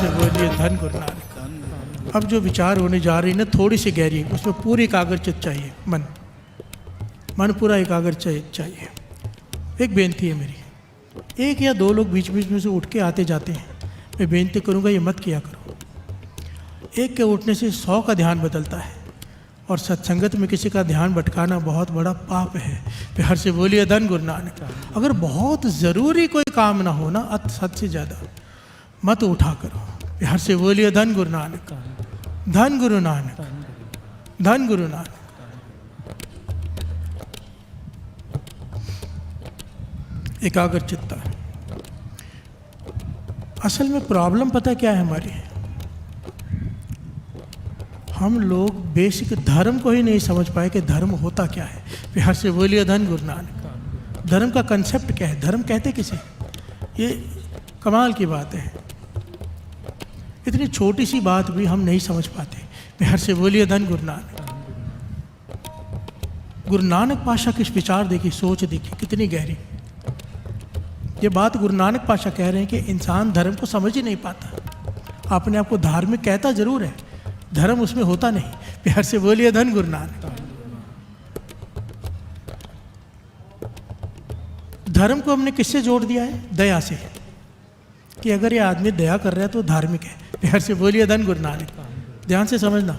से बोलिए धन गुरु नानक। अब जो विचार होने जा रही ना थोड़ी सी गहरी, उसमें पूरी एकाग्रचित चाहिए, मन पूरा एकाग्रचित चाहिए। एक बेनती है मेरी, एक या दो लोग बीच बीच में से उठ के आते जाते हैं, मैं बेनती करूँगा ये मत किया करो। एक के उठने से 100 का ध्यान बदलता है, और सत्संगत में किसी का ध्यान भटकाना बहुत बड़ा पाप है। प्यार से बोलिए धन गुरु नानक। अगर बहुत ज़रूरी कोई काम ना हो ना, सद से ज़्यादा मत उठा करो। प्यार से बोलिए धन गुरु नानक, धन गुरु नानक, धन गुरु नानक। एकाग्र चित्ता। असल में प्रॉब्लम पता क्या है हमारी, हम लोग बेसिक धर्म को ही नहीं समझ पाए कि धर्म होता क्या है। प्यार से बोलिए धन गुरु नानक। धर्म का कंसेप्ट क्या है, धर्म कहते किसे, ये कमाल की बात है। इतनी छोटी सी बात भी हम नहीं समझ पाते। प्यार से बोलिए धन गुरु नानक। गुरु नानक पाशा की विचार देखिए, सोच देखिए कितनी गहरी। ये बात गुरु नानक पाशा कह रहे हैं कि इंसान धर्म को समझ ही नहीं पाता। अपने आप को धार्मिक कहता जरूर है, धर्म उसमें होता नहीं। प्यार से बोलिए धन गुरु नानक। धर्म को हमने किससे जोड़ दिया है, दया से, कि अगर ये आदमी दया कर रहा है तो धार्मिक है। प्यार से बोलिए धन गुरु नानक। ध्यान से समझना,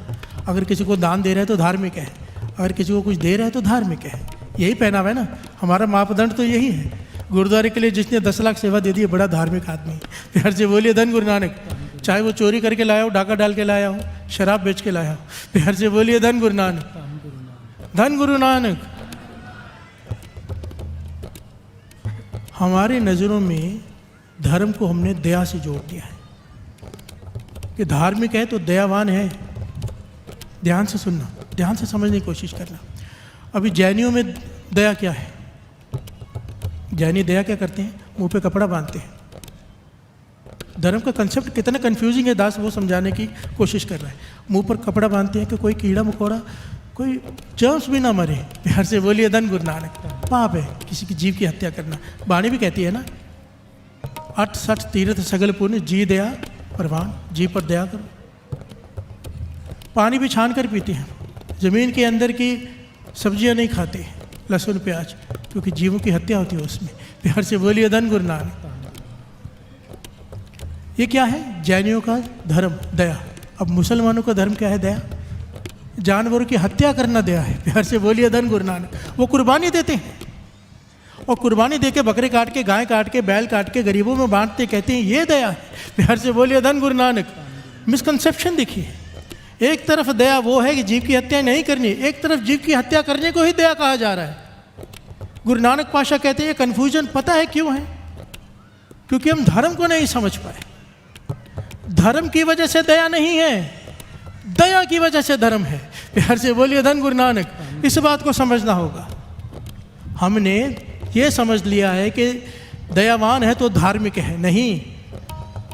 अगर किसी को दान दे रहा है तो धार्मिक है, अगर किसी को कुछ दे रहा है तो धार्मिक है। यही पहनावा है ना हमारा, मापदंड तो यही है। गुरुद्वारे के लिए जिसने 10 लाख सेवा दे दी है, बड़ा धार्मिक आदमी। प्यार से बोलिए धन गुरु नानक। चाहे वो चोरी करके लाया हो, डाका डाल के लाया हो, शराब बेच के लाया हो, प्यार से बोलिए धन गुरु नानक, धन गुरु नानक। हमारी नज़रों में धर्म को हमने दया से जोड़ दिया है कि धार्मिक है तो दयावान है। ध्यान से सुनना, ध्यान से समझने की कोशिश करना। अभी जैनियों में दया क्या है, जैनी दया क्या करते हैं, मुंह पे कपड़ा बांधते हैं। धर्म का कंसेप्ट कितना कंफ्यूजिंग है, दास वो समझाने की कोशिश कर रहा है। मुंह पर कपड़ा बांधते हैं कि कोई कीड़ा मकोड़ा, कोई जर्म्स भी ना मरे। प्यार से बोलिए धन गुरु नानक। पाप है किसी की जीव की हत्या करना। वाणी भी कहती है ना, 68 तीर्थ सगल पुण्य जी दया परवान, जी पर दया करो। पानी भी छान कर पीते हैं, ज़मीन के अंदर की सब्जियां नहीं खाते, लहसुन प्याज, क्योंकि जीवों की हत्या होती है उसमें। प्यार से बोलिए धन गुरु नानक। ये क्या है, जैनियों का धर्म दया। अब मुसलमानों का धर्म क्या है, दया। जानवरों की हत्या करना दया है। प्यार से बोलिए धन गुरु नानक। वो कुर्बानी देते हैं, और कुर्बानी देके बकरे काट के, गाय काट के, बैल काट के गरीबों में बांटते, कहते हैं ये दया है। प्यार से बोलिए धन गुरु नानक। मिसकंसेप्शन देखिए, एक तरफ दया वो है कि जीव की हत्या नहीं करनी, एक तरफ जीव की हत्या करने को ही दया कहा जा रहा है। गुरु नानक पाशा कहते हैं ये कन्फ्यूजन पता है क्यों है, क्योंकि हम धर्म को नहीं समझ पाए। धर्म की वजह से दया नहीं है, दया की वजह से धर्म है। प्यार से बोलिए धन गुरु नानक। इस बात को समझना होगा। हमने ये समझ लिया है कि दयावान है तो धार्मिक है, नहीं।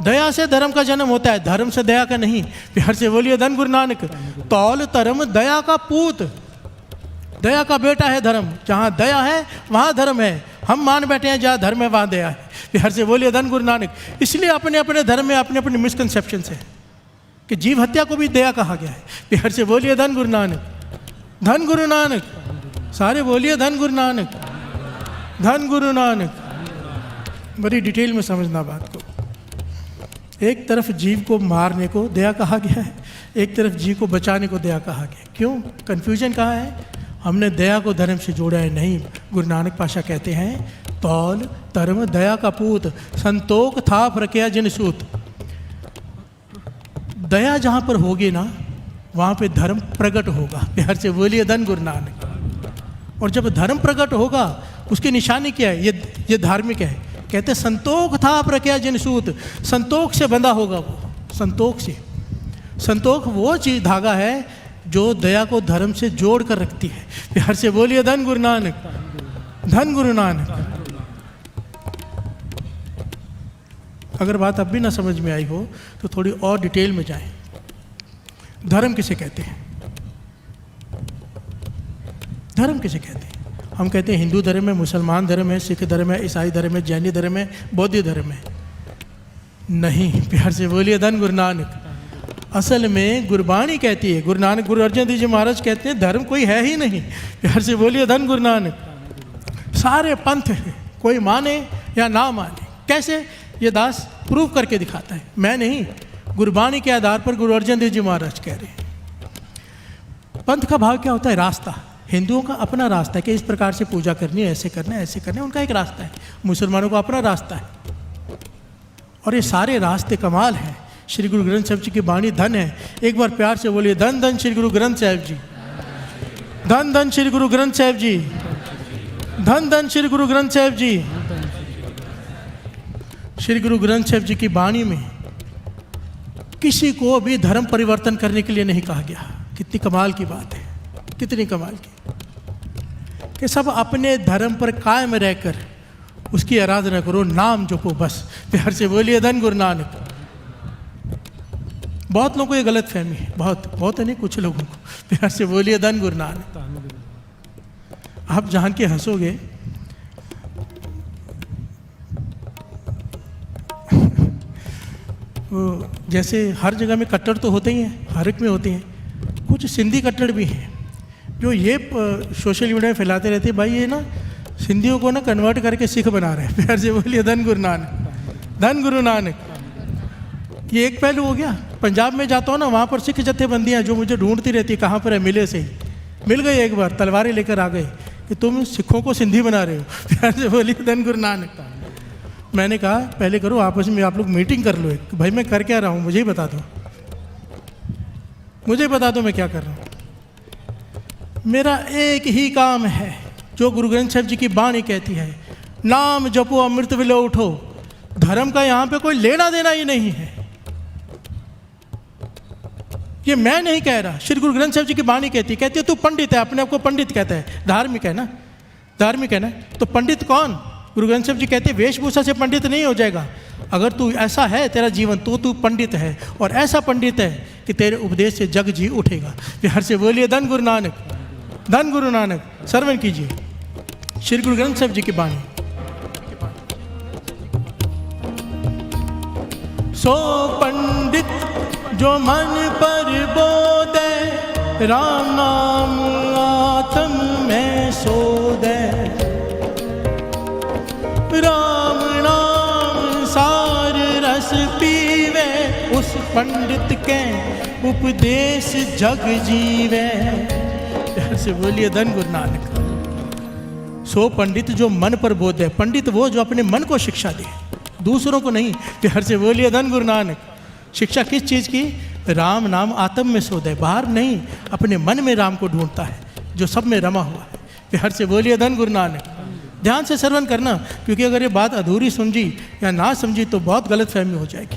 दया से धर्म का जन्म होता है, धर्म से दया का नहीं। प्यार से बोलिए धन गुरु नानक। तौल धर्म दया का पूत, दया का बेटा है धर्म। जहाँ दया है वहाँ धर्म है। हम मान बैठे हैं जहाँ धर्म है वहाँ दया है। प्यार से बोलिए धन गुरु नानक। इसलिए अपने अपने धर्म में अपने अपने मिसकंसेप्शन है कि जीव हत्या को भी दया कहा गया है। प्यार से बोलिए धन गुरु नानक, धन गुरु नानक। सारे बोलिए धन गुरु नानक, धन गुरु नानक। बड़ी डिटेल में समझना बात को। एक तरफ जीव को मारने को दया कहा गया है, एक तरफ जीव को बचाने को दया कहा गया। क्यों कन्फ्यूजन कहाँ है, हमने दया को धर्म से जोड़ा है। नहीं, गुरु नानक पाशा कहते हैं तौल धर्म दया का पूत, संतोख था प्रक्रिया जिन सूत। दया जहाँ पर होगी ना वहाँ पे धर्म प्रकट होगा। प्यार से बोलिए धन गुरु नानक। और जब धर्म प्रकट होगा उसकी निशानी क्या है, ये धार्मिक है। कहते संतोख था प्रक्रिया जिन सूत, संतोख से बंधा होगा वो, संतोख से। संतोख वो चीज धागा है जो दया को धर्म से जोड़ कर रखती है। प्यार से बोलिए धन गुरु नानक, धन गुरु नानक। अगर बात अब भी ना समझ में आई हो तो थोड़ी और डिटेल में जाएं। धर्म किसे कहते हैं, धर्म किसे कहते हैं? हम कहते हैं हिंदू धर्म है, मुसलमान धर्म है, सिख धर्म है, ईसाई धर्म है, जैनी धर्म है, बौद्ध धर्म है। नहीं, प्यार से बोलिए धन गुरु नानक। असल में गुरबाणी कहती है, गुरु नानक, गुरु अर्जन देव जी महाराज कहते हैं धर्म कोई है ही नहीं। प्यार से बोलिए धन गुरु नानक। सारे पंथ हैं, कोई माने या ना माने। कैसे? ये दास प्रूव करके दिखाता है, मैं नहीं, गुरबाणी के आधार पर गुरु अर्जन देव जी महाराज कह रहे हैं। पंथ का भाव क्या होता है? रास्ता। हिंदुओं का अपना रास्ता है कि इस प्रकार से पूजा करनी है, ऐसे करना है, ऐसे करना है, उनका एक रास्ता है। मुसलमानों का अपना रास्ता है। और ये सारे रास्ते कमाल हैं। श्री गुरु ग्रंथ साहिब जी की बाणी धन है। एक बार प्यार से बोलिए धन धन श्री गुरु ग्रंथ साहिब जी, धन धन श्री गुरु ग्रंथ साहिब जी, धन धन श्री गुरु ग्रंथ साहिब जी। श्री गुरु ग्रंथ साहिब जी की बाणी में किसी को भी धर्म परिवर्तन करने के लिए नहीं कहा गया। कितनी कमाल की बात है, कितनी कमाल की, कि सब अपने धर्म पर कायम रहकर उसकी आराधना करो, नाम जपो बस। प्यार से बोलिए धन गुरु नानक। बहुत लोगों को ये गलत फहमी है, बहुत नहीं, कुछ लोगों को। प्यार से बोलिए धन गुरु नानक। आप जान के हंसोगे, जैसे हर जगह में कट्टर तो होते ही हैं, हर एक में होते हैं, कुछ सिंधी कट्टर भी हैं जो ये सोशल मीडिया में फैलाते रहते हैं, भाई ये ना सिंधियों को ना कन्वर्ट करके सिख बना रहे हैं। प्यार से बोलिए धन गुरु नानक, धन गुरु नानक। ये एक पहलू हो गया। पंजाब में जाता हूँ ना, वहाँ पर सिख जत्थेबंदियाँ जो मुझे ढूंढती रहती है, कहाँ पर है, मिले से ही मिल गए। एक बार तलवारें लेकर आ गए कि तुम सिखों को सिंधी बना रहे हो। प्यार से बोलिए धन गुरु नानक। मैंने कहा पहले करो आपस में, आप लोग मीटिंग कर लो एक, भाई मैं कर क्या रहा हूँ मुझे ही बता दो, मुझे बता दो मैं क्या कर रहा हूँ। मेरा एक ही काम है जो गुरु ग्रंथ साहिब जी की बाणी कहती है, नाम जपो अमृत विलो उठो। धर्म का यहाँ पे कोई लेना देना ही नहीं है। ये मैं नहीं कह रहा, श्री गुरु ग्रंथ साहिब जी की बाणी कहती है तू पंडित है, अपने आप को पंडित कहता है, धार्मिक है ना, धार्मिक है ना, तो पंडित कौन? गुरु ग्रंथ साहिब जी कहते हैं वेशभूषा से पंडित नहीं हो जाएगा। अगर तू ऐसा है तेरा जीवन तो तू पंडित है, और ऐसा पंडित है कि तेरे उपदेश से जग जी उठेगा। बिहार से बोलिए धन गुरु नानक, धन गुरु नानक। श्रवण कीजिए श्री गुरु ग्रंथ साहिब जी की बाणी। सो पंडित जो मन पर बोधे, राम नाम आत्म में सोधे। राम नाम सार रस पीवे, उस पंडित के उपदेश जग जीवे। प्यार से बोलिए धन गुरु नानक। सो पंडित जो मन पर बोध है, पंडित वो जो अपने मन को शिक्षा दे, दूसरों को नहीं। प्यार से बोलिए धन गुरु नानक। शिक्षा किस चीज़ की? राम नाम आत्म में सोध है, बाहर नहीं, अपने मन में राम को ढूंढता है जो सब में रमा हुआ है। प्यार से बोलिए धन गुरु नानक। ध्यान से श्रवण करना, क्योंकि अगर ये बात अधूरी समझी या ना समझी तो बहुत गलत फहमी हो जाएगी।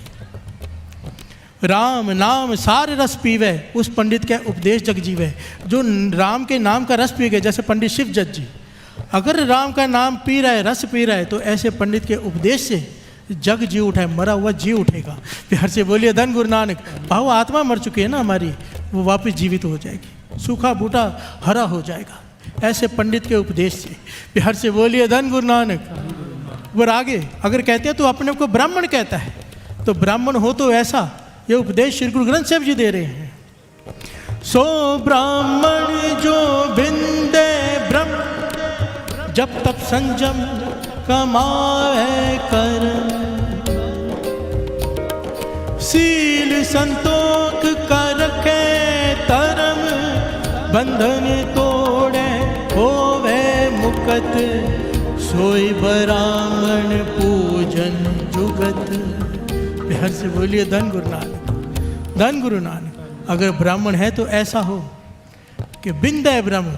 राम नाम सारे रस पीवे, उस पंडित के उपदेश जग जीवे। जो राम के नाम का रस पी गए, जैसे पंडित शिव जज जी, अगर राम का नाम पी रहा है, रस पी रहा है, तो ऐसे पंडित के उपदेश से जग जी उठा है, मरा हुआ जी उठेगा। प्यार से बोलिए धन गुरु नानक। भाव आत्मा मर चुकी है ना हमारी, वो वापस जीवित हो जाएगी, सूखा बूटा हरा हो जाएगा ऐसे पंडित के उपदेश से। प्यार से बोलिए धन गुरु नानक। वो आगे अगर कहते हैं तो अपने को ब्राह्मण कहता है, तो ब्राह्मण हो तो ऐसा, ये उपदेश श्री गुरु ग्रंथ साहिब जी दे रहे हैं। सो ब्राह्मण जो बिंदे ब्रह्म, जब तब संजम कमाए कर। सील संतोख कर रखे तरम, बंधन तोड़े होवे मुकत। सोई ब्राह्मण पूजन जुगत। प्यार से बोलिए धन गुरु नानक, धन गुरु नानक। अगर ब्राह्मण है तो ऐसा हो कि बिंद है ब्रह्म,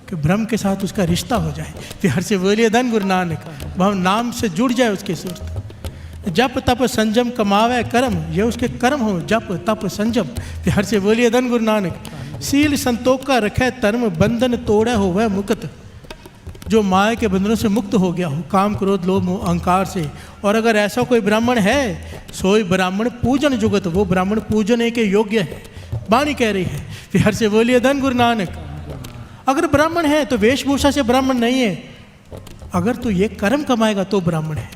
कि ब्रह्म के साथ उसका रिश्ता हो जाए। प्यार से बोलिए धन गुरु नानक। वह नाम से जुड़ जाए उसके सुरत। जप तप संजम कमावे कर्म, ये उसके कर्म हो, जप तप संजम। प्यार से बोलिए धन गुरु नानक। सील संतोख का रखे धर्म, बंधन तोड़े हो वह मुक्त। जो माया के बंधनों से मुक्त हो गया हो, काम क्रोध लोभ मोह अहंकार से। और अगर ऐसा कोई ब्राह्मण है, सोई ब्राह्मण पूजन जुगत, वो ब्राह्मण पूजने के योग्य है। बाणी कह रही है। प्यार से बोलिए धन गुरु नानक। अगर ब्राह्मण है तो वेशभूषा से ब्राह्मण नहीं है, अगर तो ये कर्म कमाएगा तो ब्राह्मण है।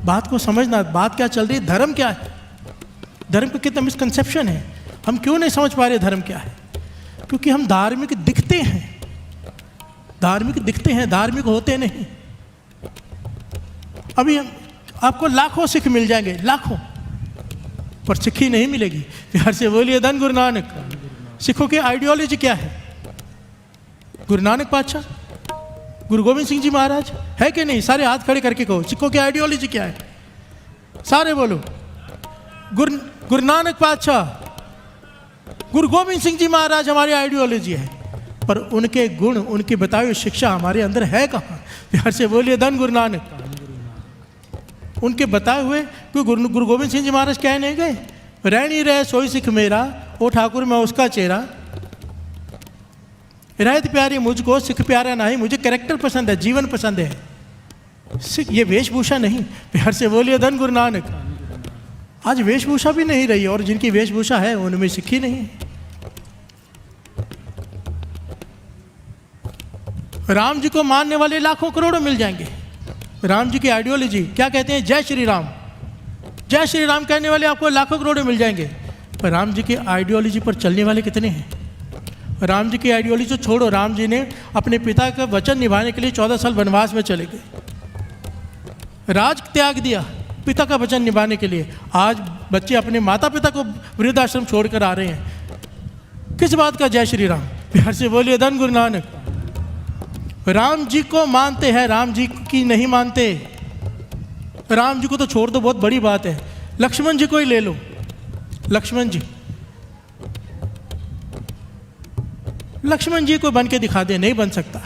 बात को समझना, बात क्या चल रही है, धर्म क्या है, धर्म का कितना मिसकंसेप्शन है, हम क्यों नहीं समझ पा रहे धर्म क्या है। क्योंकि हम धार्मिक दिखते हैं, धार्मिक दिखते हैं, धार्मिक होते नहीं। अभी आपको लाखों सिख मिल जाएंगे, लाखों, पर सिक्खी नहीं मिलेगी। प्यार से बोलिए धन गुरु नानक। सिखों की आइडियोलॉजी क्या है? गुरु नानक पातशाह, गुरु गोविंद सिंह जी महाराज, है कि नहीं? सारे हाथ खड़े करके कहो, सिखों की आइडियोलॉजी क्या है? सारे बोलो। गुरु नानक पातशाह, गुरु गोविंद सिंह जी महाराज हमारी आइडियोलॉजी है, पर उनके गुण, उनकी बताई हुई शिक्षा हमारे अंदर है कहाँ? प्यार से बोलिए धन गुरु नानक। उनके बताए हुए कोई गुरु गोविंद सिंह जी महाराज कह नहीं गए, रह नहीं रहे सोई सिख मेरा, ओ ठाकुर मैं उसका चेहरा, रहत प्यारी मुझको सिख प्यारा नहीं, मुझे कैरेक्टर पसंद है, जीवन पसंद है, सिख ये वेशभूषा नहीं। प्यार से बोलिए धन गुरु नानक। आज वेशभूषा भी नहीं रही, और जिनकी वेशभूषा है उनमें सिक्खी नहीं है। राम जी को मानने वाले लाखों करोड़ों मिल जाएंगे। राम जी की आइडियोलॉजी क्या कहते हैं? जय श्री राम, जय श्री राम कहने वाले आपको लाखों करोड़ों मिल जाएंगे। पर राम जी की आइडियोलॉजी पर चलने वाले कितने हैं? राम जी की आइडियोलॉजी तो छोड़ो, राम जी ने अपने पिता का वचन निभाने के लिए 14 साल वनवास में चले गए, राज त्याग दिया पिता का वचन निभाने के लिए। आज बच्चे अपने माता पिता को वृद्धाश्रम छोड़कर आ रहे हैं, किस बात का जय श्री राम? प्यार से बोलिए धन गुरु नानक। राम जी को मानते हैं, राम जी की नहीं मानते। राम जी को तो छोड़ दो, बहुत बड़ी बात है, लक्ष्मण जी को ही ले लो। लक्ष्मण जी को बन के दिखा दे, नहीं बन सकता।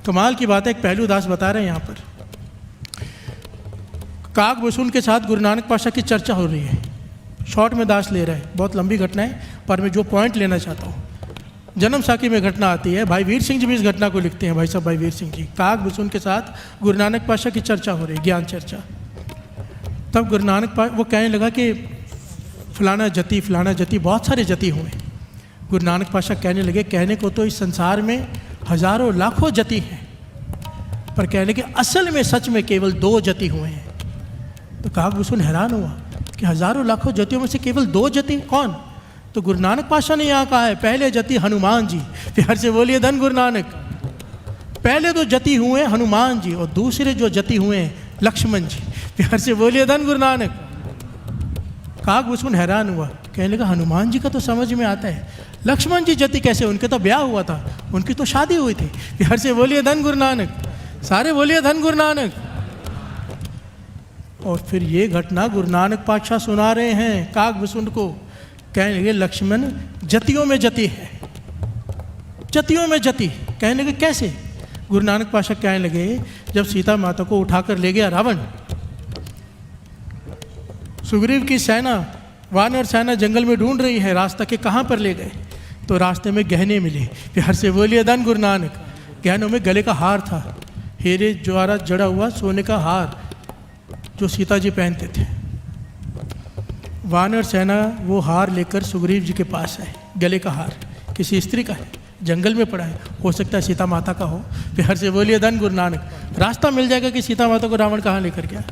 कमाल की बात है, एक पहलू दास बता रहे हैं यहाँ पर, काग बसून के साथ गुरु नानक पातशाह की चर्चा हो रही है। शॉर्ट में दास ले रहे हैं, बहुत लंबी घटना है, पर मैं जो पॉइंट लेना चाहता हूँ, जन्म साखी में घटना आती है। भाई वीर सिंह जी भी इस घटना को लिखते हैं, भाई साहब भाई वीर सिंह जी। काग बसून के साथ गुरु नानक पातशाह की चर्चा हो रही है, ज्ञान चर्चा। तब गुरु नानक वो कहने लगा कि फलाना जति, बहुत सारे जति हुए। गुरु नानक पातशाह कहने लगे, कहने को तो इस संसार में हजारों लाखों जति हैं, पर कहने लगे असल में सच में केवल 2 जति हुए हैं। तो काग बसून हैरान हुआ कि हजारों लाखों जतियों में से केवल 2 जति, कौन? तो गुरु नानक पातशाह ने यहाँ कहा है, पहले जति हनुमान जी। प्यार से बोलिए धन गुरु नानक। पहले तो जति हुए हनुमान जी, और दूसरे जो जति हुए लक्ष्मण जी। प्यार से बोलिए धन गुरु नानक। काग बसून हैरान हुआ, कहने लगा हनुमान जी का तो समझ में आता है, लक्ष्मण जी जति कैसे? उनके तो ब्याह हुआ था, उनकी तो शादी हुई थी। प्यार से बोलिए धन गुरु नानक। सारे बोलिए धन गुरु नानक। और फिर ये घटना गुरु नानक पातशाह सुना रहे हैं काग बसून को। कहने लगे लक्ष्मण जतियों में जति है, जतियों में जति। कहने लगे कैसे? गुरु नानक पातशाह कहने लगे, जब सीता माता को उठाकर ले गया रावण, सुग्रीव की सेना, वानर सेना जंगल में ढूंढ रही है, रास्ता के कहाँ पर ले गए? तो रास्ते में गहने मिले। प्यार से बोलिए धन गुरु नानक। गहनों में गले का हार था, हीरे ज्वारा जड़ा हुआ सोने का हार जो सीता जी पहनते थे। वानर सेना वो हार लेकर सुग्रीव जी के पास है, गले का हार किसी स्त्री का है, जंगल में पड़ा है, हो सकता है सीता माता का हो। प्यार से बोलिए धन गुरु नानक। रास्ता मिल जाएगा कि सीता माता को रावण कहाँ लेकर गया।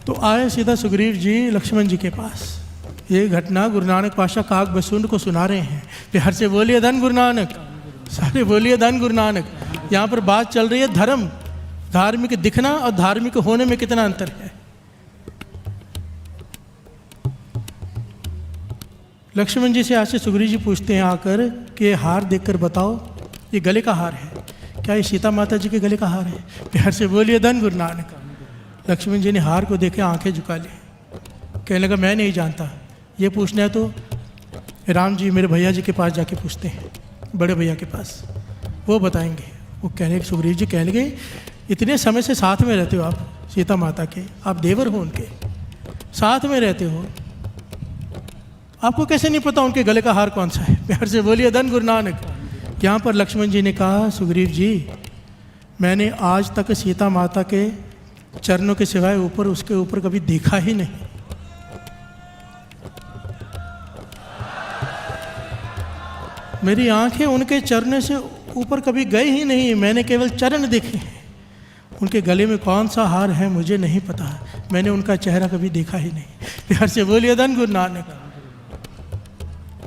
तो आए सीधा सुग्रीव जी लक्ष्मण जी के पास। ये घटना गुरु नानक पातशाह काग बसून को सुना रहे हैं। प्यार से बोलिए धन गुरु नानक। सारे बोलिए धन गुरु नानक। यहाँ पर बात चल रही है धर्म, धार्मिक दिखना और धार्मिक होने में कितना अंतर है। लक्ष्मण जी से आज से सुग्रीव जी पूछते हैं आकर कि हार देखकर बताओ, ये गले का हार है, क्या ये सीता माता जी के गले का हार है? प्यार से बोलिए धन गुरु नानक। लक्ष्मण जी ने हार को देखे आंखें झुका ली, कहने लगा मैं नहीं जानता, ये पूछना है तो राम जी मेरे भैया जी के पास जाके पूछते हैं, बड़े भैया के पास, वो बताएंगे। वो कहने सुग्रीव जी कहने लगे इतने समय से साथ में रहते हो आप सीता माता के, आप देवर हो उनके, साथ में रहते हो, आपको कैसे नहीं पता उनके गले का हार कौन सा है? प्यार से बोलिए धन गुरु नानक। यहाँ पर लक्ष्मण जी ने कहा सुग्रीव जी मैंने आज तक सीता माता के चरणों के सिवाय ऊपर उसके ऊपर कभी देखा ही नहीं। मेरी आंखें उनके चरणों से ऊपर कभी गई ही नहीं, मैंने केवल चरण देखे हैं, उनके गले में कौन सा हार है मुझे नहीं पता, मैंने उनका चेहरा कभी देखा ही नहीं। प्यार से बोलिए धन गुरु नानक।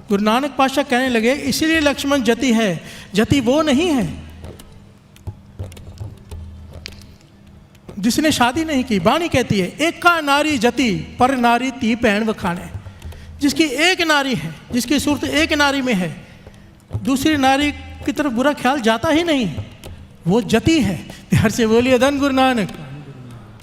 गुरु नानक पातशाह कहने लगे इसीलिए लक्ष्मण जति है, जति वो नहीं है जिसने शादी नहीं की। वाणी कहती है एका नारी जति पर नारी ती पैण वखाने। जिसकी एक नारी है, जिसकी सूरत एक नारी में है, दूसरी नारी की तरफ बुरा ख्याल जाता ही नहीं, वो जति है। प्यार से बोलिए धन गुरु नानक।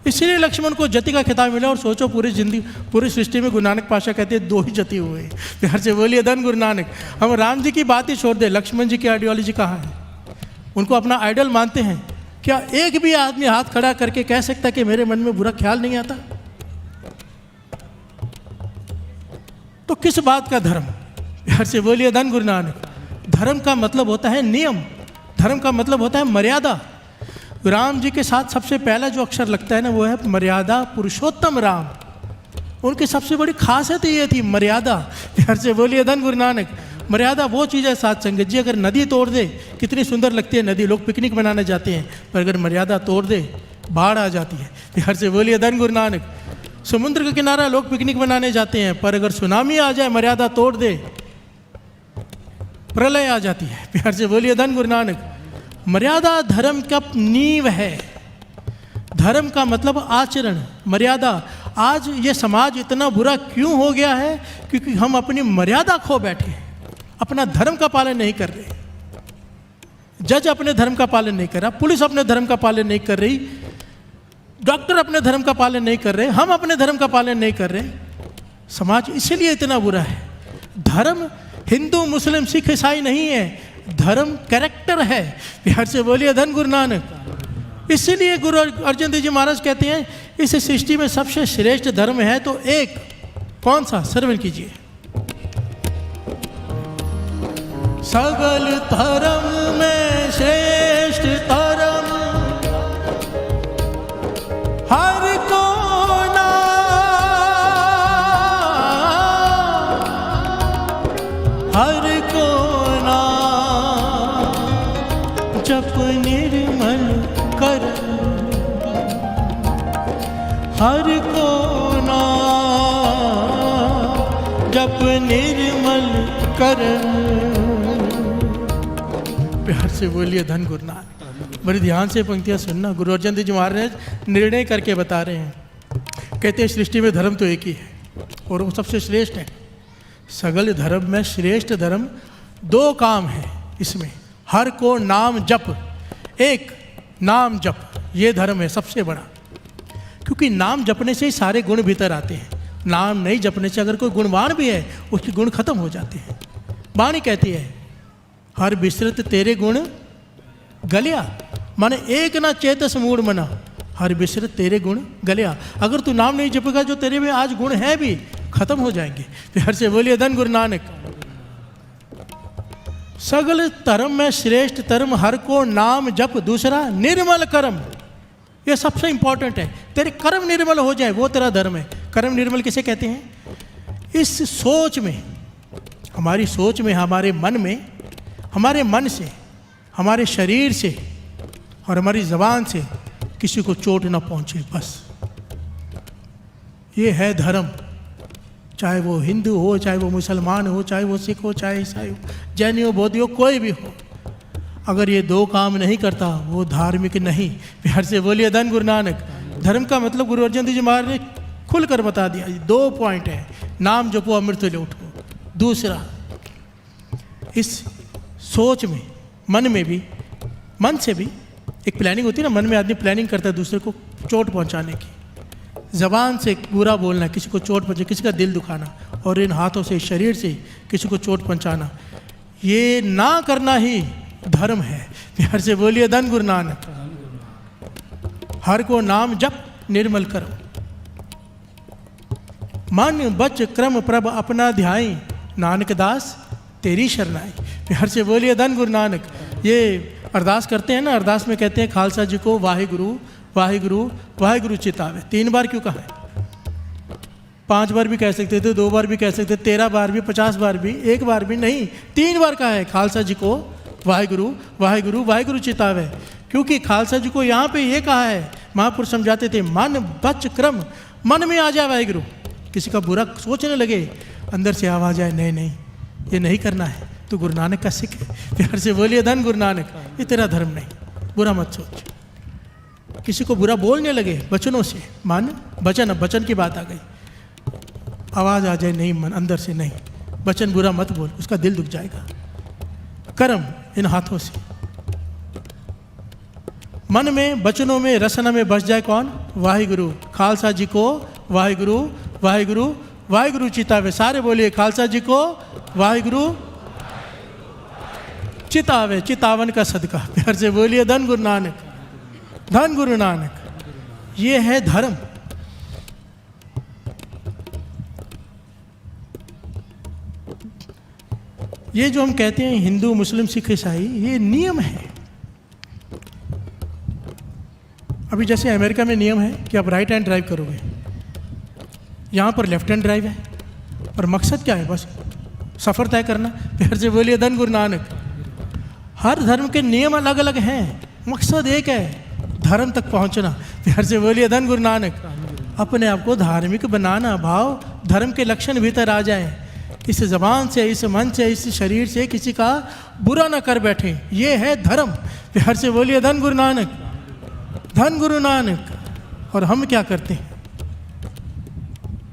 इसलिए लक्ष्मण को जति का खिताब मिला। और सोचो पूरी जिंदगी, पूरी सृष्टि में गुरु नानक पातशाह कहते हैं 2 ही जति हुए। प्यार से बोलिए धन गुरु नानक। हम राम जी की बात ही छोड़ दे, लक्ष्मण जी की आइडियोलॉजी कहाँ है? उनको अपना आइडल मानते हैं। क्या एक भी आदमी हाथ खड़ा करके कह सकता है कि मेरे मन में बुरा ख्याल नहीं आता? तो किस बात का धर्म? प्यार से बोलिए धन गुरु नानक। धर्म का मतलब होता है नियम, धर्म का मतलब होता है मर्यादा। राम जी के साथ सबसे पहला जो अक्षर लगता है ना, वो है मर्यादा। पुरुषोत्तम राम, उनकी सबसे बड़ी खासियत ये थी मर्यादा। प्यार से बोलिए धन गुरु नानक। मर्यादा वो चीज़ है साथ संगत जी, अगर नदी तोड़ दे, कितनी सुंदर लगती है नदी, लोग पिकनिक मनाने जाते हैं, पर अगर मर्यादा तोड़ दे बाढ़ आ जाती है। प्यार से बोलिए धन गुरु नानक। समुद्र का किनारा लोग पिकनिक मनाने जाते हैं, पर अगर सुनामी आ जाए, मर्यादा तोड़ दे, प्रलय आ जाती है। प्यार से बोलिए धन गुरु नानक। मर्यादा धर्म का नींव है। धर्म का मतलब आचरण, मर्यादा। आज ये समाज इतना बुरा क्यों हो गया है? क्योंकि हम अपनी मर्यादा खो बैठे हैं, अपना धर्म का पालन नहीं कर रहे। जज अपने धर्म का पालन नहीं कर रहा, पुलिस अपने धर्म का पालन नहीं कर रही, डॉक्टर अपने धर्म का पालन नहीं कर रहे, हम अपने धर्म का पालन नहीं कर रहे। समाज इसलिए इतना बुरा है। धर्म हिंदू मुस्लिम सिख ईसाई नहीं है, धर्म कैरेक्टर है। प्यार से बोलिए धन गुरु नानक। इसलिए गुरु अर्जन देव जी महाराज कहते हैं इस सृष्टि में सबसे श्रेष्ठ धर्म है तो एक, कौन सा? श्रवण कीजिए। सगल धर्म में श्रेष्ठ धर्म हर को हर को जप निर्मल कर, हर को जप निर्मल कर। प्यार से बोलिए धन गुरु नानक। बड़ी ध्यान से पंक्तियाँ सुनना। गुरु अर्जन देव जी महाराज निर्णय करके बता रहे हैं। कहते हैं सृष्टि में धर्म तो एक ही है और वो सबसे श्रेष्ठ है। सगल धर्म में श्रेष्ठ धर्म 2 काम है इसमें। हर को नाम जप, एक नाम जप, ये धर्म है सबसे बड़ा। क्योंकि नाम जपने से ही सारे गुण भीतर आते हैं। नाम नहीं जपने से अगर कोई गुणवान भी है, उसके गुण खत्म हो जाते हैं। वाणी कहती है हर विस्तृत तेरे गुण गलिया, माने एक ना चेतस मूड मना, हर विस्तृत तेरे गुण गलिया। अगर तू नाम नहीं जपेगा, जो तेरे में आज गुण है भी खत्म हो जाएंगे। प्यार से बोलिए धन गुरु नानक। सगल धर्म में श्रेष्ठ धर्म हर को नाम जप, दूसरा निर्मल कर्म। ये सबसे इंपॉर्टेंट है। तेरे कर्म निर्मल हो जाए वो तेरा धर्म है। कर्म निर्मल किसे कहते हैं? इस सोच में, हमारी सोच में, हमारे मन में, हमारे मन से, हमारे शरीर से और हमारी ज़बान से किसी को चोट ना पहुंचे, बस ये है धर्म। चाहे वो हिंदू हो, चाहे वो मुसलमान हो, चाहे वो सिख हो, चाहे ईसाई हो, जैनी हो, बौद्ध हो, कोई भी हो, अगर ये 2 काम नहीं करता वो धार्मिक नहीं। प्यार से बोलिए धन गुरु नानक। धर्म का मतलब गुरु अर्जन देव जी महाराज ने खुलकर बता दिया। 2 पॉइंट है, नाम जपो अमृत ले उठो। दूसरा, इस सोच में, मन में भी, मन से भी एक प्लानिंग होती है ना, मन में आदमी प्लानिंग करता है दूसरे को चोट पहुंचाने की। ज़बान से बुरा बोलना, किसी को चोट पहुंचे, किसी का दिल दुखाना, और इन हाथों से, शरीर से किसी को चोट पहुंचाना, ये ना करना ही धर्म है। प्यार से बोलिए धन गुरु नानक। हर को नाम जप निर्मल करो, मन बच क्रम प्रभ अपना ध्याई, नानक दास तेरी शरणाई। प्यार से बोलिए धन गुरु नानक। ये अरदास करते हैं ना, अरदास में कहते हैं खालसा जी को वाहिगुरु वाहिगुरु वाहिगुरु चितावे। 3 बार क्यों कहा है? 5 बार भी कह सकते थे, 2 बार भी कह सकते, 13 बार भी, 50 बार भी, 1 बार भी नहीं, 3 बार कहा है खालसा जी को वाहिगुरु वाहिगुरु वाहिगुरु चितावे। क्योंकि खालसा जी को यहाँ पे ये कहा है, महापुरुष समझाते थे, मन बच क्रम, मन में आ जाए वाहिगुरु, किसी का बुरा सोचने लगे, अंदर से आवाज़ आए, नहीं नहीं ये नहीं करना है, तो गुरु नानक का सिख है। प्यार से बोलिए धन गुरु नानक, ये तेरा धर्म नहीं, बुरा मत सोच। किसी को बुरा बोलने लगे वचनों से, मान वचन, अब वचन की बात आ गई, आवाज़ आ जाए, नहीं मन अंदर से नहीं, वचन बुरा मत बोल, उसका दिल दुख जाएगा। कर्म इन हाथों से, मन में वचनों में रसना में बस जाए कौन? वाहिगुरु। खालसा जी को वाहिगुरु वाहिगुरु वाहिगुरु चितावे, सारे बोलिए खालसा जी को वाहिगुरु चितावे, चितावन का सदका। प्यार से बोलिए धन गुरु नानक, धन गुरु नानक। ये है धर्म। ये जो हम कहते हैं हिंदू मुस्लिम सिख ईसाई, ये नियम है। अभी जैसे अमेरिका में नियम है कि आप राइट हैंड ड्राइव करोगे, यहाँ पर लेफ्ट हैंड ड्राइव है, और मकसद क्या है? बस सफ़र तय करना। प्यार से बोलिए धन गुरु नानक। हर धर्म के नियम अलग अलग हैं, मकसद एक है, धर्म तक पहुँचना। प्यार से बोलिए धन गुरु नानक। अपने आप को धार्मिक बनाना, भाव धर्म के लक्षण भीतर आ जाए, इस ज़बान से, इस मन से, इस शरीर से किसी का बुरा ना कर बैठे, ये है धर्म। प्यार से बोलिए धन गुरु नानक, धन गुरु नानक। और हम क्या करते हैं?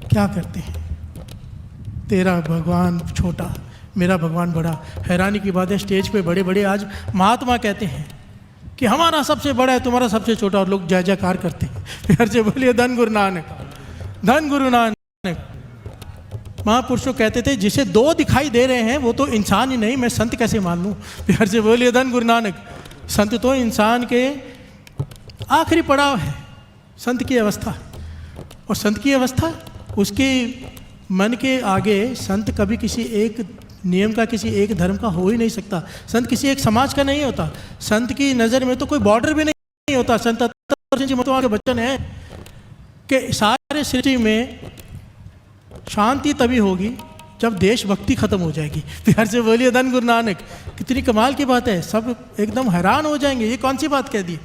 क्या करते हैं? तेरा भगवान छोटा, मेरा भगवान बड़ा। हैरानी की बात है, स्टेज पे बड़े बड़े आज महात्मा कहते हैं कि हमारा सबसे बड़ा है, तुम्हारा सबसे छोटा, और लोग जय जयकार करते हैं। प्यार से बोलिए धन गुरु नानक, धन गुरु नानक। महापुरुषों कहते थे जिसे दो दिखाई दे रहे हैं वो तो इंसान ही नहीं, मैं संत कैसे मान लूँ? प्यार से बोलिए धन गुरु नानक। संत तो इंसान के आखिरी पड़ाव है, संत की अवस्था। और संत की अवस्था, उसके मन के आगे संत कभी किसी एक नियम का, किसी एक धर्म का हो ही नहीं सकता। संत किसी एक समाज का नहीं होता। संत की नज़र में तो कोई बॉर्डर भी नहीं होता। संत के वचन है कि सारे सृष्टि में शांति तभी होगी जब देशभक्ति खत्म हो जाएगी। प्यार से बोलिए धन गुरु नानक। कितनी कमाल की बात है, सब एकदम हैरान हो जाएंगे, ये कौन सी बात कह दी?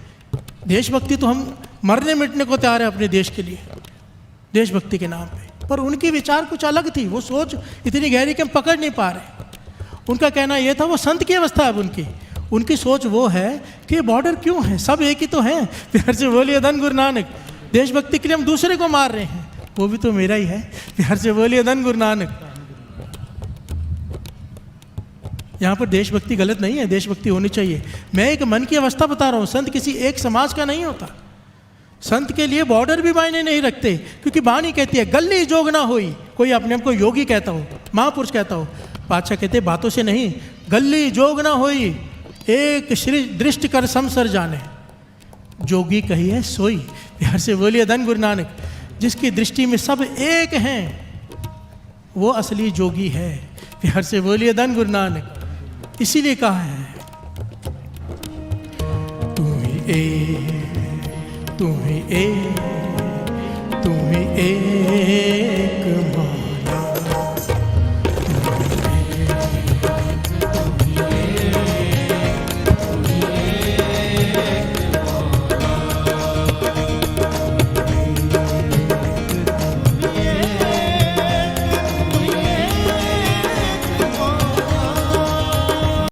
देशभक्ति तो हम मरने मिटने को तैयार है अपने देश के लिए, देशभक्ति के नाम पे। पर उनकी विचार कुछ अलग थी, वो सोच इतनी गहरी कि हम पकड़ नहीं पा रहे। उनका कहना यह था, वो संत की अवस्था है अब उनकी सोच वो है कि बॉर्डर क्यों है, सब एक ही तो हैं। प्यार से बोलिए धन गुरु नानक। देशभक्ति के लिए हम दूसरे को मार रहे हैं, वो भी तो मेरा ही है। प्यार से बोलिए धन गुरु नानक। यहाँ पर देशभक्ति गलत नहीं है, देशभक्ति होनी चाहिए। मैं एक मन की अवस्था बता रहा हूँ, संत किसी एक समाज का नहीं होता। संत के लिए बॉर्डर भी मायने नहीं रखते, क्योंकि वाणी कहती है गल्ली जोग ना होई। कोई अपने आप को योगी कहता हो, महापुरुष कहता हो, पातशाह कहते बातों से नहीं, गल्ली जोग ना होई, एक श्री दृष्टि कर समसर जाने, जोगी कही है सोई। प्यार से बोलिए धन गुरु नानक। जिसकी दृष्टि में सब एक हैं वो असली जोगी है। प्यार से बोलिए धन गुरु नानक। इसीलिए कहा है तू ही एक, तू ही एक माँ।